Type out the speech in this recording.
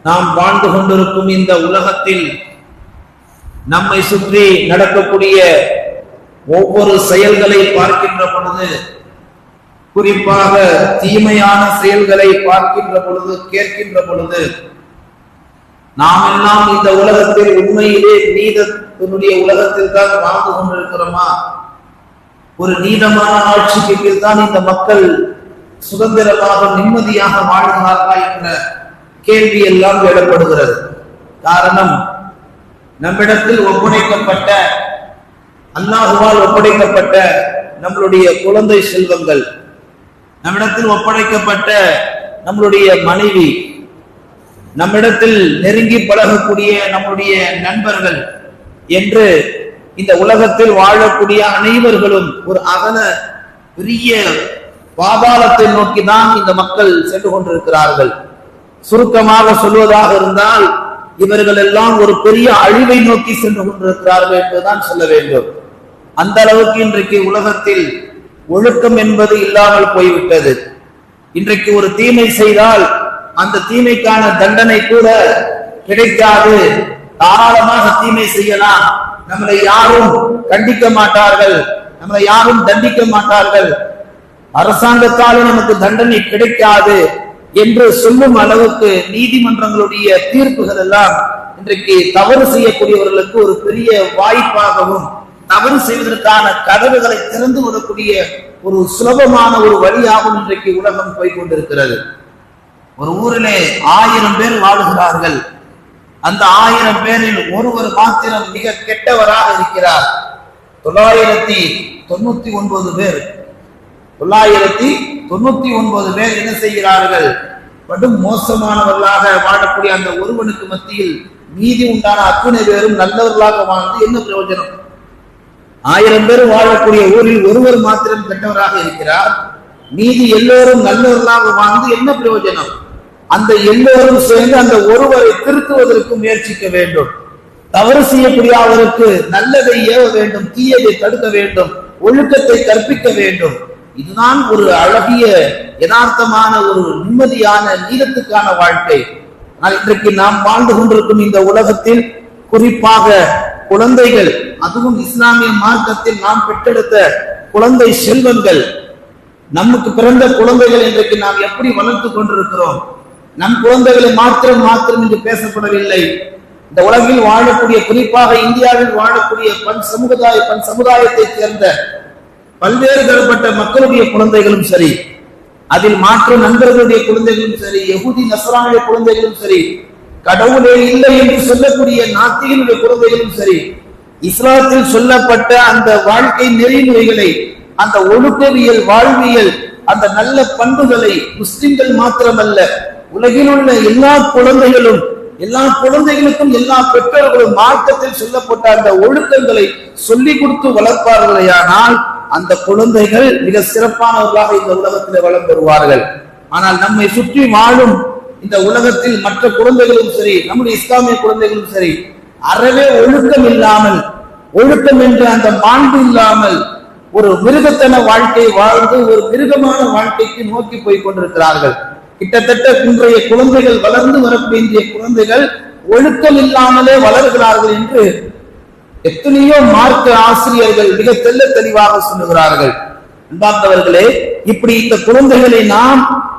நாம் வாழ்ந்து கொண்டிருக்கும் இந்த உலகத்தில் நம்மை சுற்றி நடக்கக்கூடிய ஒவ்வொரு செயல்களை பார்க்கின்ற பொழுது, குறிப்பாக தீமையான செயல்களை பார்க்கின்ற பொழுது, கேட்கின்ற பொழுது, நாம் எல்லாம் இந்த உலகத்தில் உண்மையிலே நீதத்தினுடைய உலகத்தில் தான் வாழ்ந்து கொண்டிருக்கிறோமா? ஒரு நீதமான ஆட்சிக்கு கீழ் தான் இந்த மக்கள் சுதந்திரமாக நிம்மதியாக வாழ்கிறார்களா என்ற கேள்வி எல்லாம் எழப்படுகிறது. காரணம், நம்மிடத்தில் ஒப்படைக்கப்பட்ட, அல்லாஹுவால் ஒப்படைக்கப்பட்ட நம்மளுடைய குழந்தை செல்வங்கள், நம்மிடத்தில் ஒப்படைக்கப்பட்ட நம்மளுடைய மனைவி, நம்மிடத்தில் நெருங்கி பழகக்கூடிய நம்முடைய நண்பர்கள் என்று இந்த உலகத்தில் வாழக்கூடிய அனைவர்களும் ஒரு அகல பெரிய பாதாளத்தை நோக்கி தான் இந்த மக்கள் சென்று கொண்டிருக்கிறார்கள். சுருக்கமாக சொல்வதாக இருந்தால், இவர்கள் எல்லாம் ஒரு பெரிய அழிவை நோக்கி சென்று கொண்டிருக்கிறார்கள் என்றுதான் சொல்ல வேண்டும். அந்த அளவுக்கு இன்றைக்கு உலகத்தில் ஒழுக்கம் என்பது இல்லாமல் போய்விட்டது. இன்றைக்கு ஒரு தீமை செய்தால் அந்த தீமைக்கான தண்டனை கூட கிடைக்காது. தாராளமாக தீமை செய்யலாம், நம்மளை யாரும் கண்டிக்க மாட்டார்கள், நம்மளை யாரும் தண்டிக்க மாட்டார்கள், அரசாங்கத்தாலும் நமக்கு தண்டனை கிடைக்காது என்று சொல்லும் அளவுக்கு நீதிமன்றங்களுடைய தீர்ப்புகள் எல்லாம் இன்றைக்கு தவறு செய்யக்கூடியவர்களுக்கு ஒரு பெரிய வாய்ப்பாகவும், தவறு செய்வதற்கான கதவுகளை திறந்து விடக்கூடிய ஒரு சுலபமான ஒரு வழியாகவும் இன்றைக்கு உலகம் போய்கொண்டிருக்கிறது. ஒரு ஊரிலே 1000 பேர் வாழுகிறார்கள். அந்த 1000 பேரில் ஒருவர் மாத்திரம் மிக கெட்டவராக இருக்கிறார். 999 பேர் 999 பேர் என்ன செய்கிறார்கள்? படும் மோசமானவர்களாக வாழக்கூடிய அந்த ஒருவனுக்கு மத்தியில் மீதி உண்டான அத்தனை பேரும் நல்லவர்களாக வாழ்ந்து என்ன பிரயோஜனம்? 1000 பேர் வாழக்கூடிய ஊரில் ஒருவர் மாத்திரம் கெட்டவராக இருக்கிறார், மீதி எல்லோரும் நல்லவர்களாக வாழ்ந்து என்ன பிரயோஜனம்? அந்த எல்லோரும் சேர்ந்து அந்த ஒருவரை திருத்துவதற்கு முயற்சிக்க வேண்டும். தவறு செய்யக்கூடிய அவருக்கு நல்லதை ஏவ வேண்டும், தீயதை தடுக்க வேண்டும், ஒழுக்கத்தை கற்பிக்க வேண்டும். இதுதான் ஒரு அழகிய யதார்த்தமான ஒரு நிம்மதியான நீதத்துக்கான வாழ்க்கை. ஆனால் இன்றைக்கு நாம் வாழ்ந்து கொண்டிருக்கும் இந்த உலகத்தில் குறிப்பாக குழந்தைகள், அதுவும் இஸ்லாமிய மார்க்கத்தில் நாம் பெற்றெடுத்த குழந்தை செல்வங்கள், நமக்கு பிறந்த குழந்தைகள் இன்றைக்கு நாம் எப்படி வளர்த்து கொண்டிருக்கிறோம்? நம் குழந்தைகளை மாத்திரம் இன்று பேசப்படவில்லை. இந்த உலகில் வாழக்கூடிய, குறிப்பாக இந்தியாவில் வாழக்கூடிய பன் சமுதாயத்தை சேர்ந்த பல்வேறு தரப்பட்ட மக்களுடைய குழந்தைகளும் சரி, அதில் மாற்று நண்பர்களுடைய குழந்தைகளும் சரி, யஹூதி நஸ்ரானுடைய குழந்தைகளும் சரி, கடவுளே இல்லை என்று சொல்லக்கூடிய நாத்திகனுடைய குழந்தைகளும் சரி, இஸ்லாத்தில் சொல்லப்பட்ட அந்த வாழ்க்கை நெறிமுறைகளை, அந்த ஒழுக்கவியல், வாழ்வியல், அந்த நல்ல பண்புகளை முஸ்லிம்கள் மாத்திரமல்ல, உலகில் உள்ள எல்லா குழந்தைகளுக்கும் எல்லா பெற்றோர்களும் மார்க்கத்தில் சொல்லப்பட்ட அந்த ஒழுக்கங்களை சொல்லிக் கொடுத்து வளர்ப்பார்களேயானால் அந்த குழந்தைகள் மிக சிறப்பானவர்களாக இந்த உலகத்தில் வளம் பெறுவார்கள். ஆனால் நம்மை சுற்றி வாழும் இந்த உலகத்தில் மற்ற குழந்தைகளும் சரி, நம்முடைய இஸ்லாமிய குழந்தைகளும் சரி, அறவே ஒழுக்கம் இல்லாமல், ஒழுக்கம் என்ற அந்த மாண்பு இல்லாமல் ஒரு மிருகத்தன வாழ்க்கை வாழ்ந்து ஒரு மிருகமான வாழ்க்கைக்கு நோக்கி போய் கொண்டிருக்கிறார்கள். கிட்டத்தட்ட இன்றைய குழந்தைகள், வளர்ந்து வரக்கூடிய குழந்தைகள் ஒழுக்கம் இல்லாமலே வளர்கிறார்கள் என்று எத்தனையோ மார்க்க ஆசிரியர்கள் மிக தெல்ல தெளிவாக சொல்லுகிறார்கள். அன்பார்ந்தவர்களே, இப்படி இந்த குழந்தைகளை நாம்